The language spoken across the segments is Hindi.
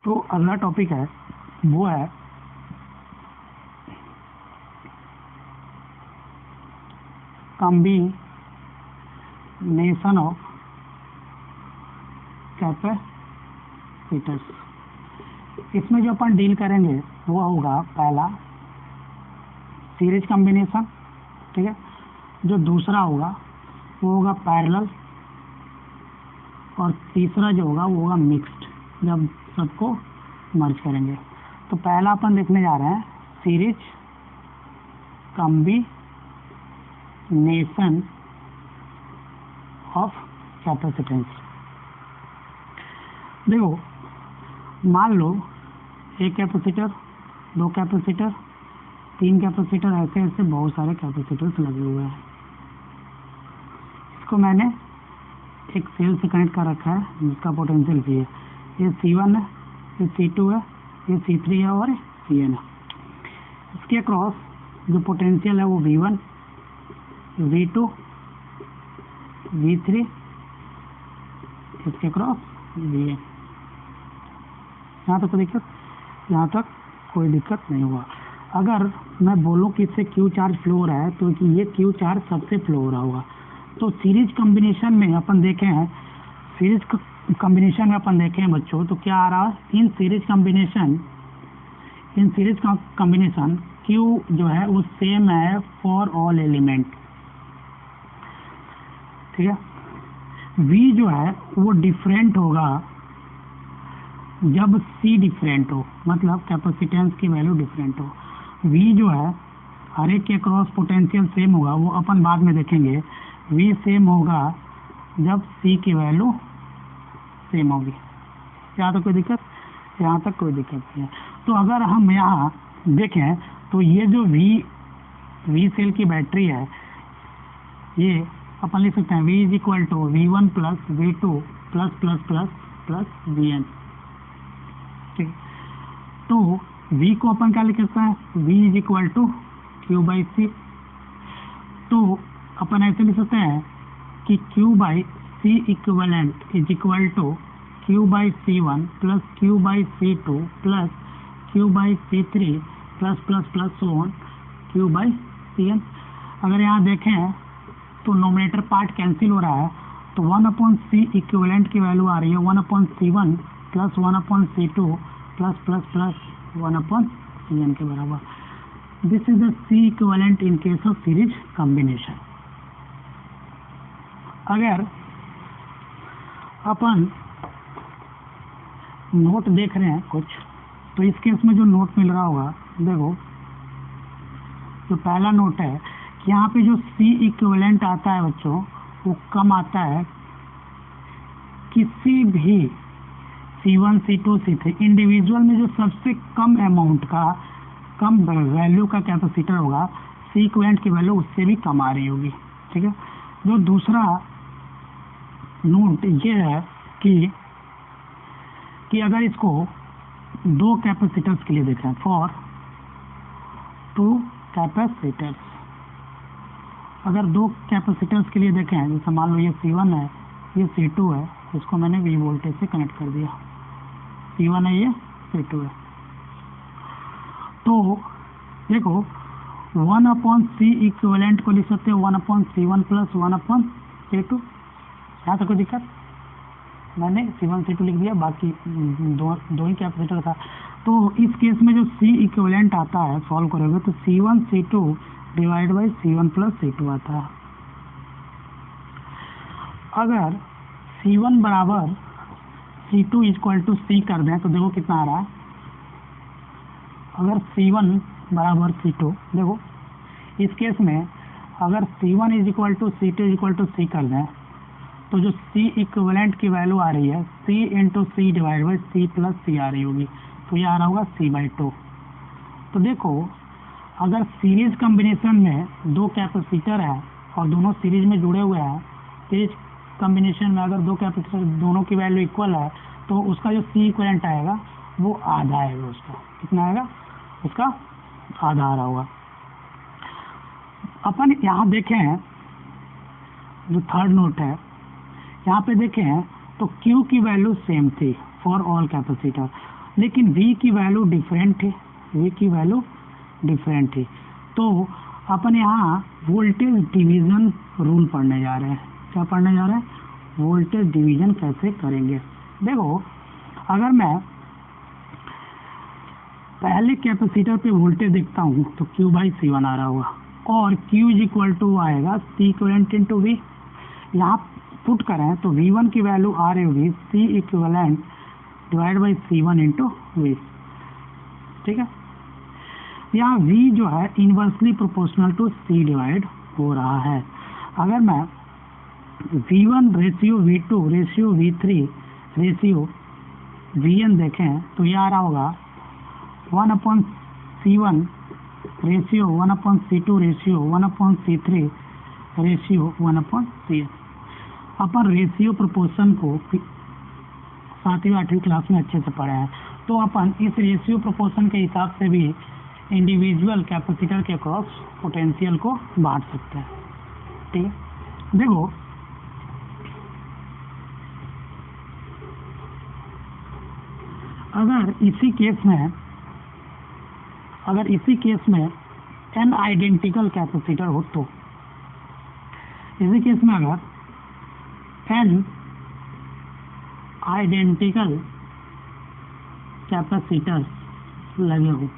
तो अगला टॉपिक है वो है कॉम्बिनेशन ऑफ कैपेसिटर्स। इसमें जो अपन डील करेंगे वो होगा पहला सीरीज कॉम्बिनेशन, ठीक है। जो दूसरा होगा वो होगा पैरेलल, और तीसरा जो होगा वो होगा मिक्स्ड, जब सबको मर्ज करेंगे। तो पहला अपन देखने जा रहे हैं सीरीज कॉम्बिनेशन ऑफ कैपेसिटेंस। देखो, मान लो एक कैपेसिटर, दो कैपेसिटर, तीन कैपेसिटर, ऐसे ऐसे बहुत सारे कैपेसिटर्स लगे हुए हैं। इसको मैंने एक सेल से कनेक्ट कर रखा है जिसका पोटेंशियल V है। ये C1 है, ये C2 है, ये C3 है और Cn है। इसके अक्रॉस जो पोटेंशियल है वो V1, V2, V3, इसके अक्रॉस Vn। यहाँ तक कोई दिक्कत? यहाँ तक कोई दिक्कत नहीं हुआ। अगर मैं बोलूँ कि इससे Q चार्ज फ्लो हो रहा है तो कि ये Q चार्ज सबसे फ्लो हो रहा होगा। तो सीरीज कॉम्बिनेशन में अपन देखे हैं, बच्चों, तो क्या आ रहा है इन सीरीज कॉम्बिनेशन Q जो है वो सेम है फॉर ऑल एलिमेंट, ठीक है। V जो है वो डिफरेंट होगा जब C डिफरेंट हो, मतलब कैपेसिटेंस की वैल्यू डिफरेंट हो। V जो है हर एक के क्रॉस पोटेंशियल सेम होगा, वो अपन बाद में देखेंगे। V सेम होगा जब C की वैल्यू सेम होगी। यहाँ तक कोई दिक्कत? यहाँ तक कोई दिक्कत नहीं है। तो अगर हम यहाँ देखें तो ये जो V सेल की बैटरी है, ये अपन लिख सकते हैं V is equal to V1 plus V2 plus plus plus plus Vn, ठीक। तो V को अपन क्या लिख सकते हैं? V is equal to Q by C। तो अपन ऐसे लिख सकते हैं कि Q by C equivalent is equal to Q by C1 plus Q by C2 plus Q by C3 plus plus plus so on Q by Cn। अगर यहाँ देखें तो नोमिनेटर पार्ट कैंसिल हो रहा है, तो 1/C इक्विवेलेंट की वैल्यू आ रही है 1/C1 plus 1/C2 plus plus plus 1/Cn के बराबर। This is the C equivalent in case of series combination. अगर अपन नोट देख रहे हैं कुछ, तो इस केस में जो नोट मिल रहा होगा, देखो जो पहला नोट है कि यहाँ पे जो C इक्विवेलेंट आता है बच्चों, वो कम आता है किसी भी C1, C2, C3 इंडिविजुअल में। जो सबसे कम अमाउंट का, कम वैल्यू का कैपेसिटर होगा, C इक्विवेलेंट की वैल्यू उससे भी कम आ रही होगी, ठीक है। जो दूसरा नोट ये है कि अगर इसको दो कैपेसिटर्स के लिए देखें, फॉर टू कैपेसिटर्स, अगर दो कैपेसिटर्स के लिए देखें, जैसे मान लो ये C1 है, ये C2 है, इसको मैंने V वोल्टेज से कनेक्ट कर दिया। C1 है, ये C2 है। तो देखो 1/C इक्विवेलेंट को लिख सकते हैं 1/C1 प्लस 1/C2। यहाँ तक कोई दिक्कत? मैंने C1 C2 लिख दिया, बाकी दो ही कैपेसिटर था। तो इस केस में जो C इक्विवेलेंट आता है, सॉल्व करोगे तो C1 C2 divide by C1 plus C2 आता है। अगर C1 बराबर C2 इक्वल टू C कर दें तो देखो कितना आ रहा है। अगर C1 बराबर C2, देखो इस केस में अगर C1 is equal to C2 equal to C कर दें तो जो C इक्विवेलेंट की वैल्यू आ रही है C into C divide by C plus C आ रही होगी, तो ये आ रहा होगा C/2। तो देखो अगर सीरीज कॉम्बिनेशन में दो कैपेसिटर है और दोनों सीरीज में जुड़े हुए हैं, सीरीज कॉम्बिनेशन में अगर दो कैपेसिटर दोनों की वैल्यू इक्वल है, तो उसका जो C इक्विवेलेंट आएगा वो आधा आएगा। उसका कितना आएगा? उसका आधा आ रहा होगा। अपन यहाँ देखें जो थर्ड नोट है, यहाँ पे देखें तो Q की वैल्यू सेम थी फॉर ऑल कैपेसिटर। लेकिन V की वैल्यू डिफरेंट है, V की वैल्यू डिफरेंट है। तो अपन यहाँ वोल्टेज डिवीजन रूल पढ़ने जा रहे हैं। क्या पढ़ने जा रहे हैं? वोल्टेज डिवीजन कैसे करेंगे। देखो, अगर मैं पहले कैपेसिटर पे वोल्टेज देखता हूँ तो Q/C1 आ रहा होगा, और Q इज इक्वल टू आएगा C इक्वलेंट इंटू V। यहाँ पुट करें तो V1 की वैल्यू आ रही होगी C equivalent divide by C1 into V। ठीक है, यहाँ V जो है inversely proportional to C divide हो रहा है। अगर मैं V1 ratio V2 ratio V3 ratio Vn देखें तो ये आ रहा होगा 1/C1 ratio 1/C2 ratio 1/C3 ratio 1/Cn। अपन रेशियो प्रोपोर्शन को 7वीं 8वीं क्लास में अच्छे से पढ़े हैं, तो अपन इस रेशियो प्रोपोर्शन के हिसाब से भी इंडिविजुअल कैपेसिटर के क्रॉस पोटेंशियल को बांट सकते हैं। ठीक है, देखो अगर इसी केस में n आइडेंटिकल कैपेसिटर हो, तो इसी केस में अगर n आइडेंटिकल कैपेसिटर लगे हो,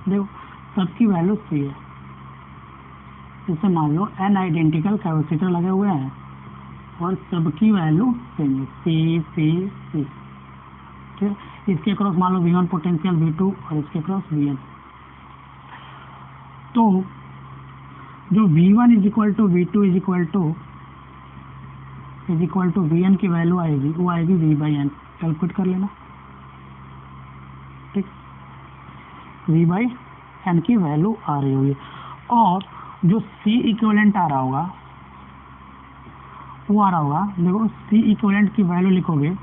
देखो सबकी वैल्यू C है, जैसे मान लो n आइडेंटिकल कैपेसिटर लगे हुए हैं और सबकी वैल्यू सेम है, C। ठीक है, इसके क्रॉस मान लो V1 पोटेंशियल V2 और इसके क्रॉस Vn। तो जो V1 is equal to V2 is equal to Vn की वैल्यू आएगी, वो आएगी V/n। कैलकुलेट कर लेना। ठीक, V/n की वैल्यू आ रही होगी, और जो C इक्विवेलेंट आ रहा होगा वो आ रहा होगा, देखो C इक्विवेलेंट की वैल्यू लिखोगे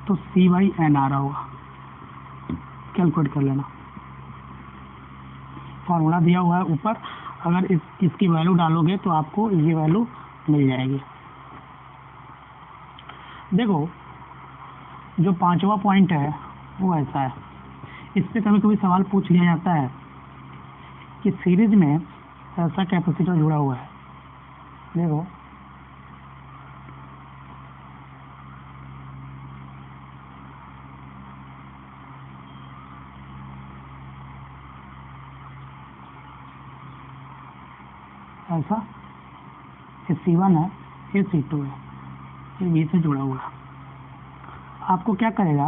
तो C/n आ रहा होगा। कैलकुलेट कर लेना, फॉर्मूला दिया हुआ है ऊपर, अगर इसकी वैल्यू डालोगे तो आपको ये वैल्यू मिल जाएगी। देखो जो 5वां पॉइंट है वो ऐसा है, इस पे कभी कभी सवाल पूछ लिया जाता है कि सीरीज में ऐसा कैपेसिटर जुड़ा हुआ है। देखो ऐसा, ये C1 है, ये C2 है, ये V से जुड़ा हुआ है। आपको क्या करेगा,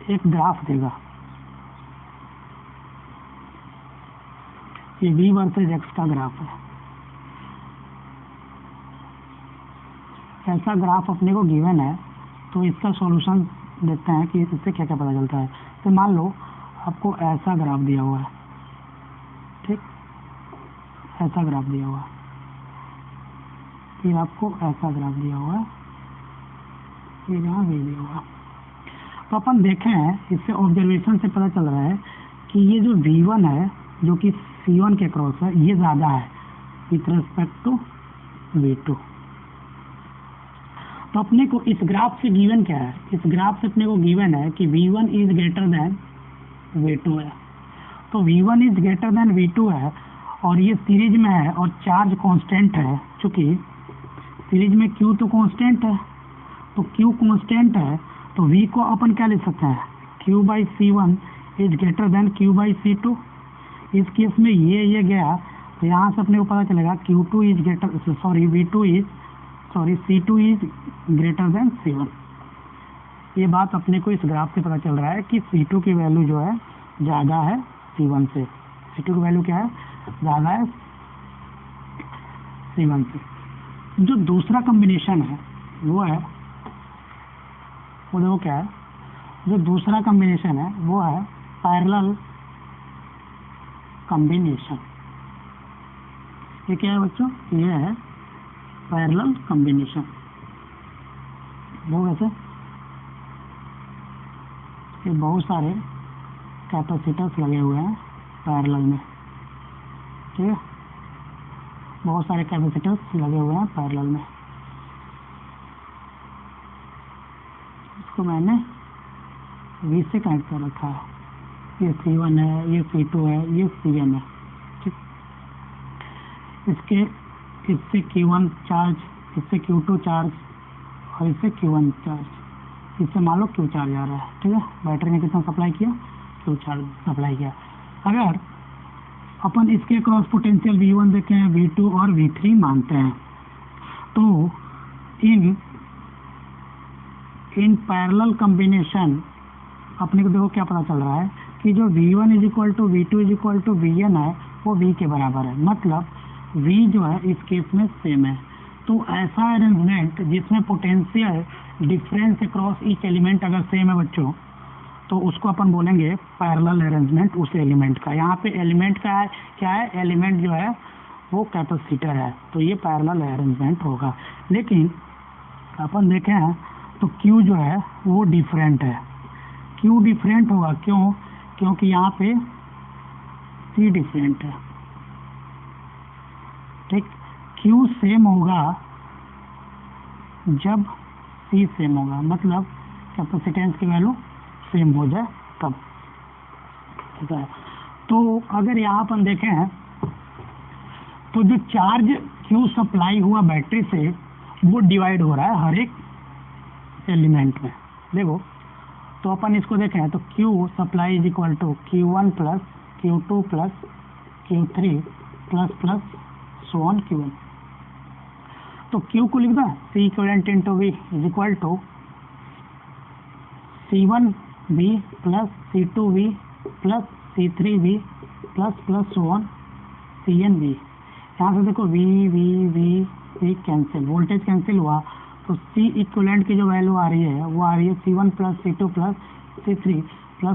एक ग्राफ देगा, ये V वर्सेज X का ग्राफ है। ऐसा ग्राफ अपने को गिवन है, तो इसका सॉल्यूशन देखते हैं कि इससे क्या क्या पता चलता है। तो मान लो आपको ऐसा ग्राफ दिया हुआ है, ठीक, ऐसा ग्राफ दिया हुआ है, फिर आपको ऐसा ग्राफ दिया हुआ है, फिर यहाँ भी दिया हुआ। तो अपन देखें, इससे ऑब्जर्वेशन से पता चल रहा है कि ये जो V1 है जो कि C1 के क्रॉस है, ये ज़्यादा है विथ रेस्पेक्ट टू V2। तो अपने को इस ग्राफ से गिवन क्या है, इस ग्राफ से अपने को गिवन है कि V1 is greater than V2 है। तो V1 is greater than V2 है, और ये सीरीज में है और चार्ज कांस्टेंट है, चूँकि सीरीज में Q तो कांस्टेंट है, तो Q कांस्टेंट है, तो V को अपन क्या लिख सकते हैं, Q/C1 is greater than Q/C2। इस केस में ये गया, तो यहाँ से अपने को पता चलेगा C2 is greater than C1। ये बात अपने को इस ग्राफ से पता चल रहा है कि C2 की वैल्यू जो है ज़्यादा है C1 से। C2 की वैल्यू क्या है, ज़्यादा है C1 से। जो दूसरा कॉम्बिनेशन है वो देखो क्या है, जो दूसरा कॉम्बिनेशन है वो है पैरेलल कॉम्बिनेशन। ये क्या है बच्चों, ये है पैरेलल कॉम्बिनेशन। वो वैसे ये बहुत सारे कैपेसिटर्स लगे हुए हैं पैरेलल में, ठीक है, बहुत सारे कैपेसिटर्स लगे हुए हैं पैरेलल में। इसको मैंने V से कनेक्ट कर रखा है, ये C1 है, ये C2 है, ये Cn है। ठीक, इससे Q1 चार्ज, इससे Q2 चार्ज और इससे Q1 चार्ज, इससे मान लो Q चार्ज आ रहा है। ठीक है, बैटरी ने कितना सप्लाई किया, Q चार्ज सप्लाई किया। अगर अपन इसके क्रॉस पोटेंशियल V1 देखें, V2 और V3 मानते हैं, तो इन पैरेलल कॉम्बिनेशन अपने को देखो क्या पता चल रहा है कि जो V1 = V2 = Vn है वो V के बराबर है। मतलब V जो है इस केस में सेम है। तो ऐसा अरेंजमेंट जिसमें potential difference across each element अगर सेम है बच्चों, तो उसको अपन बोलेंगे पैरेलल अरेंजमेंट उस एलिमेंट का। यहाँ पे एलिमेंट का है क्या है, एलिमेंट जो है वो कैपेसिटर है, तो ये पैरेलल अरेंजमेंट होगा। लेकिन अपन देखें हैं तो Q जो है वो डिफरेंट है। Q डिफरेंट होगा क्यों, क्योंकि यहाँ पे C डिफरेंट है। ठीक, Q सेम होगा जब C सेम होगा, मतलब कैपेसिटेंस की वैल्यू सेम हो जाए तब। ठीक है, तो अगर यहाँ अपन देखें तो जो चार्ज Q सप्लाई हुआ बैटरी से वो डिवाइड हो रहा है हर एक एलिमेंट में। देखो तो अपन इसको देखें तो Q supply = Q1 + Q2 + Q3 ++ so on Qn। तो Q को लिख दो C equivalent × V = C1V + C2V + C3V + so on CnV। यहाँ से देखो V कैंसिल, वोल्टेज कैंसिल हुआ, तो C इक्विवेलेंट की जो वैल्यू आ रही है वो आ रही है C1 + C2 + C3 ++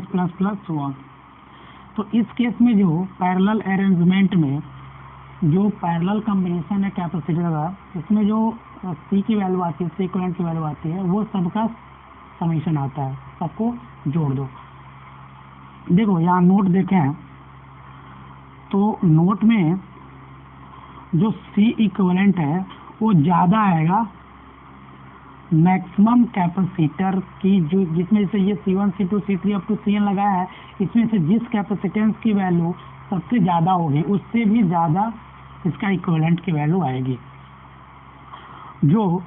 so on। तो इस केस में जो पैरेलल अरेंजमेंट में जो पैरेलल कॉम्बिनेशन है कैपेसिटर का, इसमें जो C की वैल्यू आती है, C इक्विवेलेंट की वैल्यू आती है, वो सबका समीशन आता है, सबको जोड़ दो। देखो यहाँ नोट देखें तो नोट में जो C इक्विवेलेंट है वो ज़्यादा आएगा मैक्सिमम कैपेसिटर की, जो जिसमें से ये C1 C2 C3 up to Cn लगाया है, इसमें से जिस कैपेसिटेंस की वैल्यू सबसे ज़्यादा होगी उससे भी ज़्यादा इसका इक्विवेलेंट की वैल्यू आएगी। जो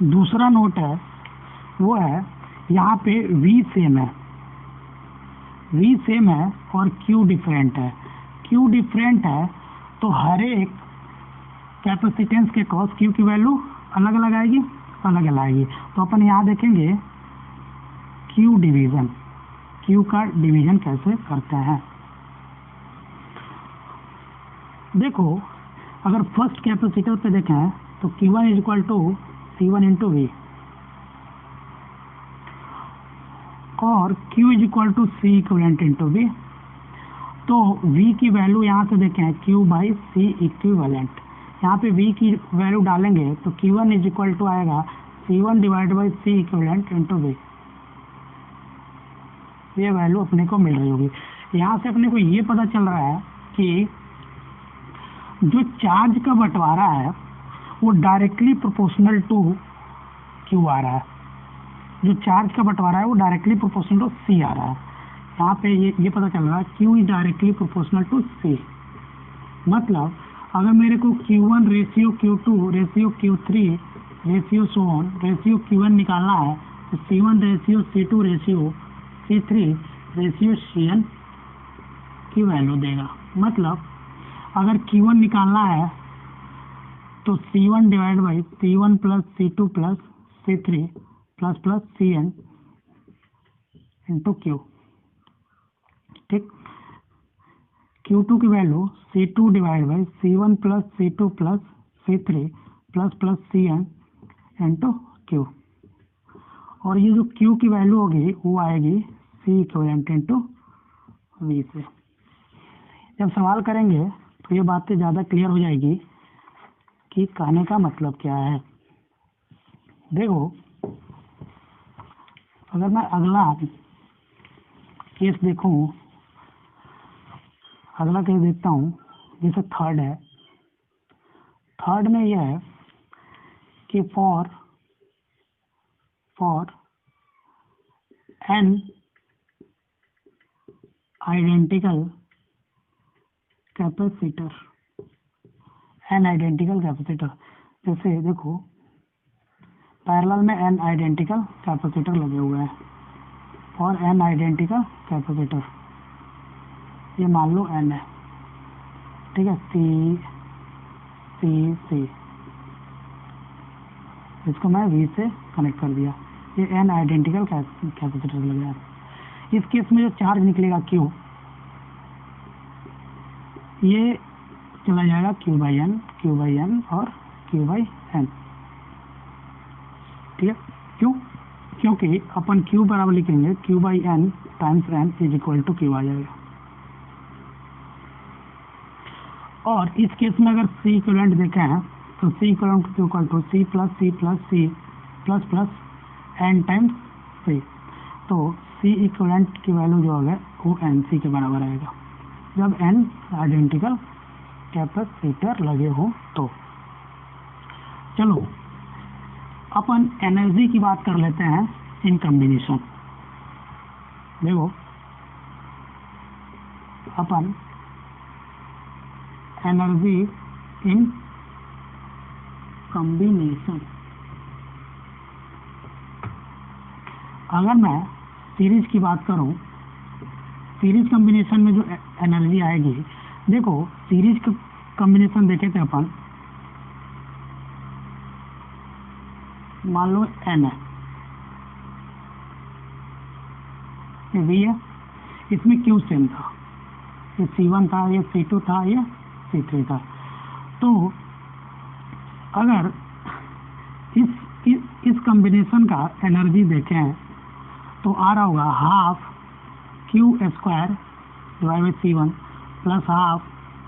दूसरा नोट है वो है यहाँ पे V सेम है, V सेम है और Q डिफरेंट है। Q डिफरेंट है तो हर एक कैपेसिटेंस के क्रॉस Q की वैल्यू अलग अलग आएगी, अलग अलग आएगी। तो अपन यहाँ देखेंगे Q डिवीज़न, Q का डिवीज़न कैसे करते हैं। देखो अगर फर्स्ट कैपेसिटर पे देखें तो Q1 = C1 × V और Q = C equivalent × V। तो V की वैल्यू यहाँ से देखें Q/C इक्विवेलेंट, यहाँ पे V की वैल्यू डालेंगे तो Q1 = आएगा C1 / C equivalent × V। ये वैल्यू अपने को मिल रही होगी। यहाँ से अपने को ये पता चल रहा है कि जो चार्ज का बंटवारा है वो डायरेक्टली प्रोपोर्शनल टू Q आ रहा है, जो चार्ज का बंटवारा है वो डायरेक्टली प्रोपोर्शनल टू C आ रहा है। यहाँ पे ये पता चल रहा है Q is directly proportional to C। मतलब अगर मेरे को Q1 ratio Q2 ratio Q3 ratio so on ratio Qn निकालना है तो C1 ratio C2 ratio C3 ratio Cn की वैल्यू देगा। मतलब अगर Q1 निकालना है तो C1 / C1 + C2 + C3 ++ Cn × Q। ठीक, Q2 की value C2 / C1 + C2 + C3 ++ Cn × Q, और ये जो Q की वैल्यू होगी वो आएगी C equivalent × V से। जब सवाल करेंगे तो ये बातें ज़्यादा क्लियर हो जाएगी कि कहने का मतलब क्या है। देखो अगर मैं अगला केस देखूं, अगला केस देखता हूँ जैसे थर्ड है। थर्ड में यह है कि for n identical capacitor, N identical capacitor, जैसे देखो पैरेलल में एन आइडेंटिकल कैपेसिटर लगे हुए हैं और एन आइडेंटिकल कैपेसिटर, ये मान लो एन है, ठीक है, सी सी सी, इसको मैं वी से कनेक्ट कर दिया, ये एन आइडेंटिकल कैपेसिटर लग गया। इस केस में जो चार्ज निकलेगा क्यू, ये चला जाएगा क्यू बाई एन और क्यू बाई एन, ठीक है। क्यों? क्योंकि अपन क्यू बराबर लिखेंगे Q by n times n is equal to Q आ जाएगा। और इस केस में अगर सी इक्विवेलेंट देखें हैं तो C equivalent equal to C plus C plus C plus plus N times C, तो सी इक्विवेलेंट की वैल्यू जो है वो एन सी के बराबर आएगा जब एन आइडेंटिकल कैपेसिटर लगे हो। तो चलो अपन एनर्जी की बात कर लेते हैं इन कॉम्बिनेशन। देखो अपन एनर्जी इन कॉम्बिनेशन, अगर मैं सीरीज की बात करूं, सीरीज कॉम्बिनेशन में जो एनर्जी आएगी, देखो सीरीज कॉम्बिनेशन देखे थे अपन, मान लो एन है, ये वी है, इसमें क्यू सेम था, ये C1 था, ये C2 था, ये C3 था। तो अगर इस कॉम्बिनेशन का एनर्जी देखें तो आ रहा होगा half Q square divide by C1 plus half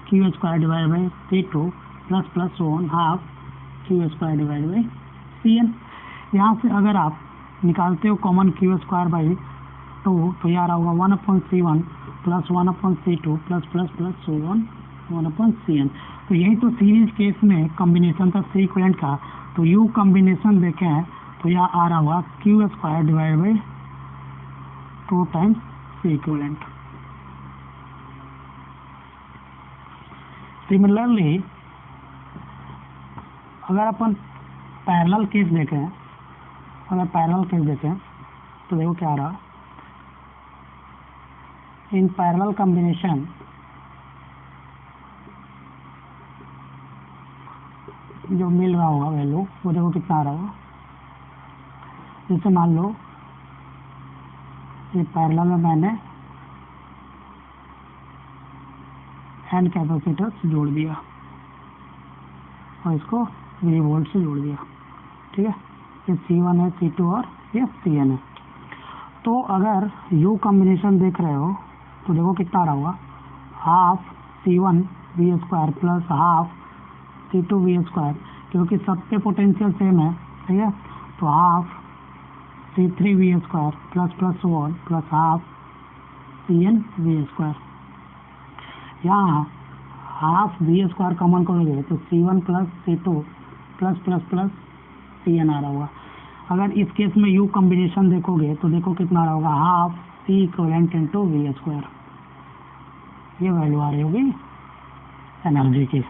Q square divide by C2 plus plus one half Q square divide by CN। यहाँ से अगर आप निकालते हो कॉमन क्यू स्क्वायर बाई 2 तो ये आ रहा होगा 1/C1 plus 1/C2 plus plus plus 1/CN। तो यही तो सीरीज केस में कॉम्बिनेशन था सी इक्विवेलेंट का। तो यू कॉम्बिनेशन देखें तो यह आ रहा होगा Q square divide by 2 times C equivalent. Similarly अगर अपन पैरेलल केस देखें, तो देखो क्या आ रहा, इन पैरेलल कॉम्बिनेशन जो मिल रहा होगा वैल्यू वो देखो कितना आ रहा होगा। जैसे मान लो ये पैरेलल में मैंने एन कैपेसिटर्स जोड़ दिया और इसको वी वोल्ट से जोड़ दिया, ठीक है। ये C1 है, C2 और ये CN है। तो अगर U कॉम्बिनेशन देख रहे हो तो देखो कितना आ रहा होगा, half C1 V square plus half C2 V square, क्योंकि सब पे पोटेंशियल सेम है, ठीक है। तो half C3 V square plus plus one plus half CN V square. यहाँ हाफ वी स्क्वायर कॉमन करोगे तो C1 plus C2 plus plus plus CN आ रहा होगा। अगर इस केस में U कॉम्बिनेशन देखोगे तो देखो कितना आ रहा होगा, half C equivalent into V square. ये वैल्यू आ रही होगी एनर्जी की।